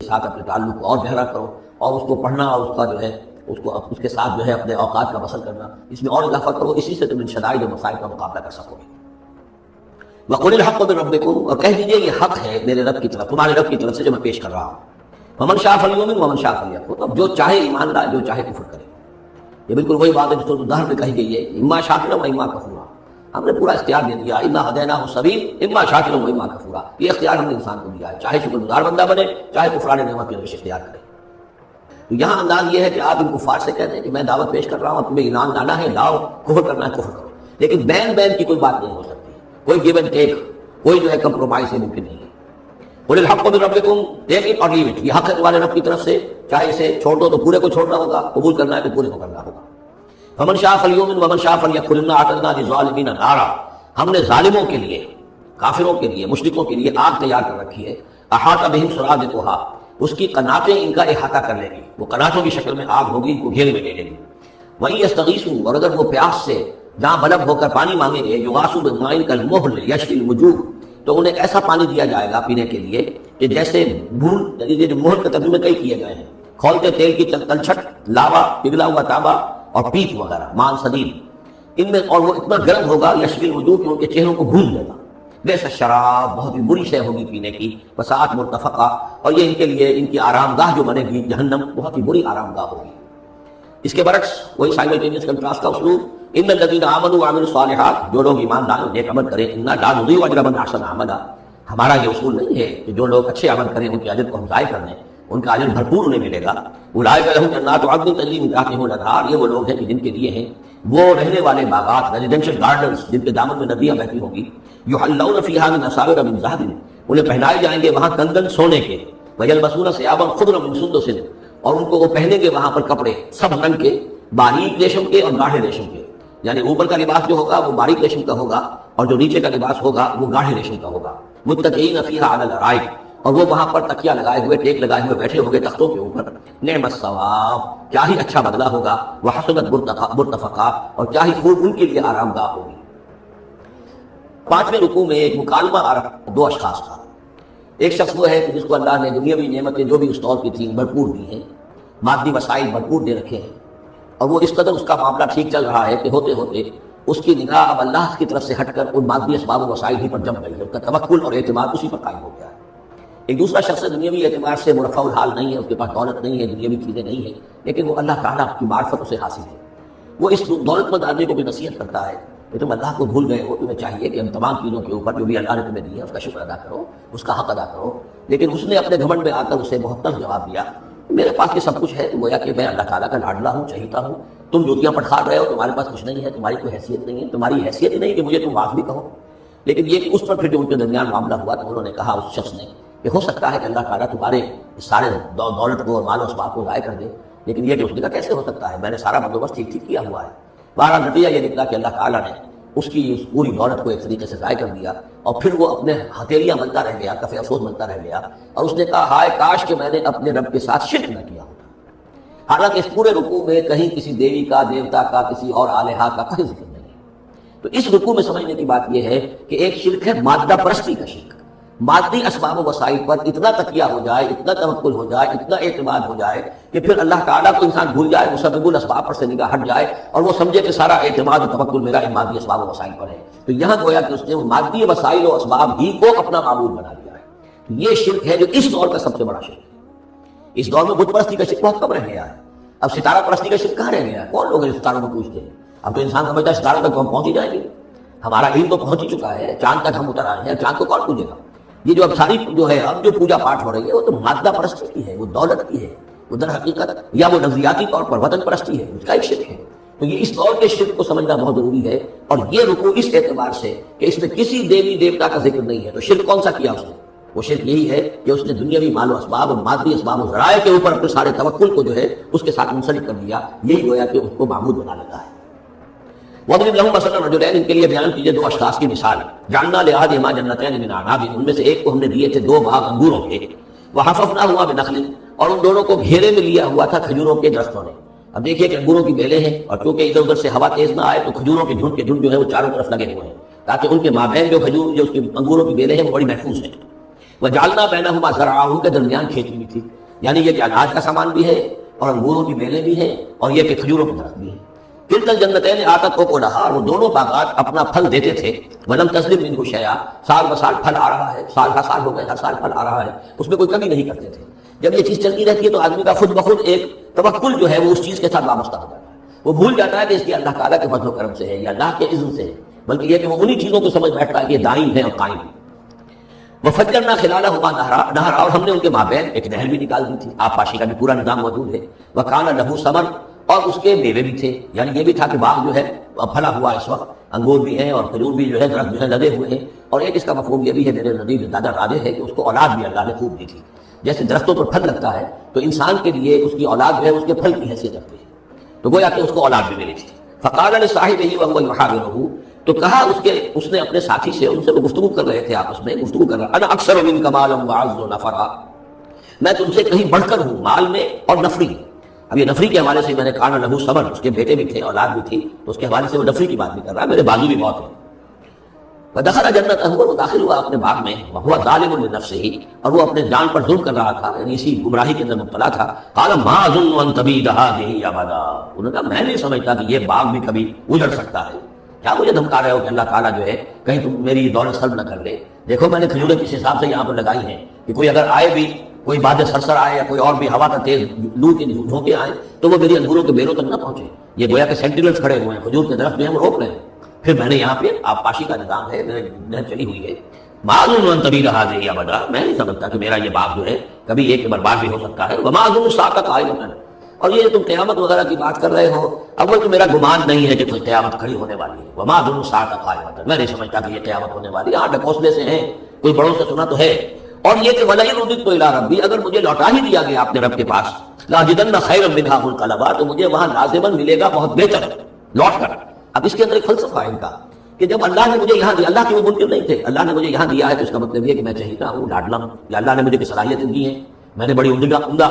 ساتھ اپنے تعلق کو اور گہرا کرو، اور اس کو پڑھنا اور اس کا جو ہے اس کے ساتھ جو ہے اپنے اوقات کا بسر کرنا، اس میں اور اضافہ کرو، اسی سے تم ان شدائد و مسائل کا مقابلہ کر سکو گے۔ وَقُلِ الْحَقُّ مِن رَبِّكُمْ، اور کہہ دیجیے یہ حق ہے میرے رب کی طرف، تمہارے رب کی طرف سے جو میں پیش کر رہا ہوں۔ وَمَن شَاءَ فَلْيُؤْمِنْ وَمَن شَاءَ فَلْيَكْفُرْ، اب جو چاہے ایمان لائے، جو چاہے کفر کرے۔ یہ بالکل وہی بات ہے جو سورۃ الدہر میں کہی گئی ہے، اما شاکرا و اما کفورا، ہم نے پورا اختیار دے دیا، انا ہدیناہ السبیل اما شاکرا و اما کفورا، یہ اختیار ہم نے انسان کو دیا ہے، چاہے شکر گزار بندہ بنے، چاہے کفران نعمت کی روش اختیار کرے۔ تو یہاں انداز یہ ہے کہ آپ ان کفار سے کہتے ہیں کہ میں دعوت پیش کر رہا ہوں، تمہیں ایمان لانا ہے لاؤ، کفر کرنا ہے کفر کرو، لیکن بین کی کوئی بات نہیں ہو سکتی، کوئی گیو اینڈ ٹیک، کوئی جو ہے کمپرومائز ہے ممکن نہیں ہے۔ قُلِ الْحَقُّ مِن رَبِّكُمْ، ٹیک اٹ اور لیو اٹ، یہ حق ہے تمہارے رب کی طرف سے، چاہے اسے چھوڑ دو تو پورے کو چھوڑنا ہوگا، قبول کرنا ہے تو پورے کو کرنا ہوگا۔ فَمَن شَاءَ فَلْيُؤْمِنْ وَمَن شَاءَ فَلْيَكْفُرْ إِنَّا أَعْتَدْنَا لِلظَّالِمِينَ نَارًا، ہم نے ظالموں کے لیے، کافروں کے لیے، مشرکوں کے لیے آگ تیار کر رکھی ہے، احاطہ بہم سرادقها، اس کی قناتیں ان کا احاطہ کر لیں گی، وہ قناتوں کی شکل میں آگ ہوگی، ان کو گھیرے میں لے لیں گی۔ وَإِن يَسْتَغِيثُوا، اور اگر وہ پیاس سے جہاں بلب ہو کر پانی مانگیں گے، یُغَاثُوا بِمَاءٍ كَالْمُهْلِ يَشْفِي الْوُجُوهَ، تو انہیں ایسا پانی دیا جائے گا پینے کے لیے کہ جیسے بھون، یہ جو مہر کے ترجمے کئی کیے گئے ہیں، کھولتے تیل کی تلچھٹ، لاوا، پگھلا ہوا تانبا اور پیپ وغیرہ، مان سدید، ان میں، اور وہ اتنا گرم ہوگا یشفی الوجوہ کہ ان کے چہروں کو بھون دے گا۔ ویسا شراب بہت ہی بری شے ہوگی پینے کی، وساعت مرتفقہ، اور یہ ان کے لیے ان کی آرام گاہ جو بنے گی جہنم، بہت ہی بری آرام گاہ ہوگی۔ اس کے برعکس وہی سائملٹینیس کنٹراسٹ کا اسلوب، ان الذین آمنوا وعملوا الصالحات، جو لوگ ایمان لائے نیک عمل کریں، انا لا نضیع اجر من احسن عملا، ہمارا یہ اصول نہیں ہے کہ جو لوگ اچھے عمل کریں ان کے اجر کو ہم ضائع کر دیں، ان کا اجر بھرپور انہیں ملے گا۔ اولئک لہم جنات عدن تجری من تحتہم الانہار، یہ وہ لوگ ہیں کہ جن کے لیے ہیں وہ رہنے والے باغات، ریزیڈینشل گارڈنز، جن کے دامن میں ندیاں بہتی ہوں گی، یحلون فیہا من اساور من ذہب، انہیں پہنائے جائیں گے وہاں کنگن سونے کے، ویلبسون ثیابا خضرا من سندس، اور ان کو وہ پہنیں گے وہاں پر کپڑے سب رنگ کے، باریک ریشم کے اور گاڑھے ریشم کے، یعنی اوپر کا لباس جو ہوگا وہ باریک ریشم کا ہوگا، اور جو نیچے کا لباس ہوگا وہ گاڑھے ریشم کا ہوگا۔ متکئین فیہا علی الارائک، اور وہ وہاں پر تکیہ لگائے ہوئے، ٹیک لگائے ہوئے بیٹھے ہوگے تختوں کے اوپر۔ نعم الثواب، کیا ہی اچھا بدلہ ہوگا، وحسنت مرتفقہ، اور کیا ہی خوب ان کے لیے آرام گاہ ہوگی۔ پانچویں رکوع میں ایک مکالمہ آ رہا دو اشخاص کا، ایک شخص وہ ہے کہ جس کو اللہ نے دنیاوی نعمتیں جو بھی اس دور کی تھیں بھرپور دی ہیں، مادی وسائل بھرپور دے رکھے ہیں، اور وہ اس قدر اس کا معاملہ ٹھیک چل رہا ہے کہ ہوتے ہوتے اس کی نگاہ اب اللہ کی طرف سے ہٹ کر ان مادی اسباب و وسائل ہی پر جم گئی ہے، اس کا توکل اور اعتماد اسی پر قائم ہو گیا ہے۔ ایک دوسرا شخص دنیاوی اعتبار سے مرفع الحال نہیں ہے، اس کے پاس دولت نہیں ہے، دنیاوی چیزیں نہیں ہیں، لیکن وہ اللہ تعالیٰ کی معرفت اسے حاصل ہے، وہ اس دولت مند آدمی کو بھی نصیحت کرتا ہے کہ تم اللہ کو بھول گئے ہو، تمہیں چاہیے کہ ہم تمام چیزوں کے اوپر جو بھی اللہ نے تمہیں دی ہے اس کا شکر ادا کرو، اس کا حق ادا کرو۔ لیکن اس نے اپنے گھمنڈ میں آ کر اسے بہت تلخ جواب دیا، میرے پاس یہ سب کچھ ہے، تو گویا کہ میں اللہ تعالیٰ کا لاڈلا ہوں، چہیتا ہوں، تم جوتیاں پٹخار رہے ہو، تمہارے پاس کچھ نہیں ہے، تمہاری کوئی حیثیت نہیں ہے، تمہاری حیثیت ہی نہیں کہ مجھے تم معاف بھی کہو۔ لیکن یہ کہ اس پر پھر جو ان کے درمیان معاملہ ہوا تو انہوں نے کہا اس شخص نے کہ ہو سکتا ہے کہ اللہ تعالیٰ تمہارے سارے دولت کو اور مال و اسباب کو ضائع کر دے، لیکن یہ کہ اس نے کہا کیسے ہو سکتا ہے، میں نے سارا بندوبست ٹھیک کیا ہوا ہے۔ بہرحال نتیجہ یہ نکلا کہ اللہ تعالیٰ نے اس کی اس پوری دولت کو ایک طریقے سے ضائع کر دیا، اور پھر وہ اپنے ہتھیلیاں بنتا رہ گیا، کف افسوس بنتا رہ گیا، اور اس نے کہا ہائے کاش کہ میں نے اپنے رب کے ساتھ شرک نہ کیا ہوتا۔ حالانکہ اس پورے رکوع میں کہیں کسی دیوی کا، دیوتا کا، کسی اور الہہ کا کوئی ذکر نہیں ہے۔ تو اس رکوع میں سمجھنے کی بات یہ ہے کہ ایک شرک ہے مادہ پرستی کا شرک، مادی اسباب و وسائل پر اتنا تکیہ ہو جائے، اتنا توکل ہو جائے، اتنا اعتماد ہو جائے کہ پھر اللہ تعالیٰ کو انسان بھول جائے، مسبب الاسباب پر سے نگاہ ہٹ جائے، اور وہ سمجھے کہ سارا اعتماد و توکل میرا ان مادی اسباب و وسائل پر ہے۔ تو یہاں گویا کہ اس نے مادی وسائل و اسباب ہی کو اپنا معبود بنا لیا ہے۔ یہ شرک ہے جو اس دور کا سب سے بڑا شرک ہے۔ اس دور میں بت پرستی کا شرک بہت کم رہ گیا ہے، اب ستارہ پرستی کا شرک کہاں رہ گیا ہے؟ کون لوگ ستاروں کو پوچھتے ہیں؟ اب تو انسان سمجھتا ہے ستاروں تک ہم پہنچ ہی جائیں گے، ہمارا علم تو پہنچ ہی چکا ہے، چاند تک ہم اتر آئے ہیں، چاند کو کون پوجے گا؟ یہ جو اب ساری جو ہے اب جو پوجا پاٹ ہو رہی ہے وہ تو مادہ پرستی کی ہے، وہ دولت کی ہے، وہ در حقیقت یا وہ نظریاتی طور پر وطن پرستی ہے، اس کا ایک شرک ہے۔ تو یہ اس دور کے شرک کو سمجھنا بہت ضروری ہے، اور یہ رکوع اس اعتبار سے کہ اس میں کسی دیوی دیوتا کا ذکر نہیں ہے۔ تو شرک کون سا کیا اس نے؟ وہ شرک یہی ہے کہ اس نے دنیاوی مال و اسباب اور مادی اسباب و ذرائع کے اوپر اپنے سارے توکل کو جو ہے اس کے ساتھ منسلک کر دیا، یہی گویا کہ اس کو معبود بنا لیتا ہے۔ وَاضْرِبْ لَهُم مَثَلًا رَجُلَيْنِ، ان کے لیے بیان کیجئے دو اشخاص کی مثال، جعلنا لأحدهما جنتين من اعناب، ان میں سے ایک کو ہم نے دیے تھے دو باغ انگوروں کے، وحففناهما بنخل، اور ان دونوں کو گھیرے میں لیا ہوا تھا کھجوروں کے درختوں نے۔ اب دیکھیے کہ انگوروں کی بیلیں ہیں، اور چونکہ ادھر ادھر سے ہوا تیز نہ آئے تو کھجوروں کے جھنڈ جو ہے وہ چاروں طرف لگے ہوئے ہیں، تاکہ ان کے مابین جو کھجور جو اس کی انگوروں کی بیلیں ہیں وہ بڑی محفوظ ہیں۔ وجعلنا بینہما زرعا، ان کے درمیان کھیتی بھی تھی، یعنی یہ کہ اناج کا سامان بھی ہے اور انگوروں کی بیلیں بھی ہیں اور یہ کہ کھجوروں کے درخت بھی ہیں۔ کلتا الجنتین آتت اکلھا، وہ دونوں باغات اپنا پھل دیتے تھے، ولم تظلم منہ شیئا، سال بسال پھل آ رہا ہے، سال کا سال ہو گیا، ہر سال پھل آ رہا ہے، اس میں کوئی کمی نہیں کرتے تھے۔ جب یہ چیز چلتی رہتی ہے تو آدمی کا خود بخود ایک توکل جو ہے وہ اس چیز کے ساتھ وابستہ ہو جاتا ہے، وہ بھول جاتا ہے کہ اس کی اللہ تعالیٰ کے فضل و کرم سے ہے یا اللہ کے اذن سے ہے، بلکہ یہ کہ وہ انہی چیزوں کو سمجھ بیٹھتا ہے کہ یہ دائم ہے اور قائم ہے۔ وفجرنا خلالہما نہرا، اور ہم نے ان کے مابین ایک نہر بھی نکال دی تھی، آبپاشی کا بھی پورا نظام موجود ہے۔ وکان لہ ثمر، اور اس کے میوے بھی تھے، یعنی یہ بھی تھا کہ باغ جو ہے پھلا ہوا اس وقت، انگور بھی ہیں اور کھجور بھی جو ہے درخت جو ہے لدے ہوئے ہیں، اور ایک اس کا مفہوم یہ بھی ہے میرے نزدیک زیادہ راجح ہے کہ اس کو اولاد بھی اللہ نے خوب دی تھی۔ جیسے درختوں پر پھل لگتا ہے تو انسان کے لیے اس کی اولاد جو ہے اس کے پھل کی حیثیت رکھتی ہے، تو گویا کہ اس کو اولاد بھی ملی تھی۔ فقال لصاحبہ وهو يحاوره، تو کہا اس نے اپنے ساتھی سے، ان سے وہ گفتگو کر رہے تھے، آپس میں گفتگو کر رہا، انا اکثر منک مالا واعز نفرا، میں تم سے کہیں بڑھ کر ہوں مال میں اور نفری۔ اب یہ نفری کے حوالے سے میں نے کہا لہو صبر، اس کے بیٹے بھی تھے، اولاد بھی تھی، تو اس کے حوالے سے وہ نفری کی بات بھی کر رہا ہے، میرے بازو بھی بہت ہے۔ فدخل جنتہ، وہ داخل ہوا اپنے باغ میں، وہو ظالم لنفسہ، اور وہ اپنے جان پر ظلم کر رہا تھا، یعنی اسی گمراہی کے اندر مبتلا تھا۔ قال ما اظن ان تبید هذه ابدا، انہوں نے کہا میں نہیں سمجھتا کہ یہ باغ بھی کبھی اجڑ سکتا ہے، کیا مجھے دھمکا رہے ہو کہ اللہ تعالیٰ جو ہے کہیں تم میری دولت سلب نہ کر لے؟ دیکھو میں نے کھجوریں کس حساب سے یہاں پر لگائی ہیں کہ کوئی اگر آئے بھی، کوئی باد سرسر آئے یا کوئی اور بھی ہوا کا تیز لو کے جھونکے آئے تو وہ میری انگوروں کے بیروں تک نہ پہنچے۔ یہ گویا کہ سینٹینلز کھڑے ہوئے ہیں، کھجور کے درخت جو ہیں وہ روک رہے ہیں۔ پھر میں نے یہاں پہ آبپاشی کا نظام ہے، نہر چلی ہوئی ہے۔ ما اظن ان تبید هذه ابدا، میں نہیں سمجھتا کہ میرا یہ باغ جو ہے کبھی ایک برباد بھی ہو سکتا ہے۔ وما اظن الساعة قائمة، اور یہ تم قیامت وغیرہ کی بات کر رہے ہو، اول تو میرا گمان نہیں ہے کہ کوئی قیامت کھڑی ہونے والی ہے۔ وما اظن الساعة قائمة، میں نہیں سمجھتا کہ یہ قیامت ہونے والی ہے۔ ہاں ڈھکوسلے سے ہیں، کوئی بڑوں سے سنا تو ہے، اور یہ کہ وَلَئِن رُدِدتُّ إِلَىٰ رَبِّي، اگر مجھے لوٹا ہی دیا گیا اپنے رب کے پاس، لَأَجِدَنَّ خَيْرًا مِنْهَا مُنْقَلَبًا، تو مجھے وہاں لازماً ملے گا بہت بہتر لوٹ کر۔ اب اس کے اندر ایک فلسفہ ہے ان کا کہ جب اللہ نے مجھے یہاں دیا، اللہ کے وہ ممکن نہیں تھے، اللہ نے مجھے یہاں دیا ہے تو اس کا مطلب یہ کہ میں چہیتا ہوں، لاڈلا ہوں، یا اللہ نے مجھے صلاحیتیں دی ہیں، میں نے بڑی عمدہ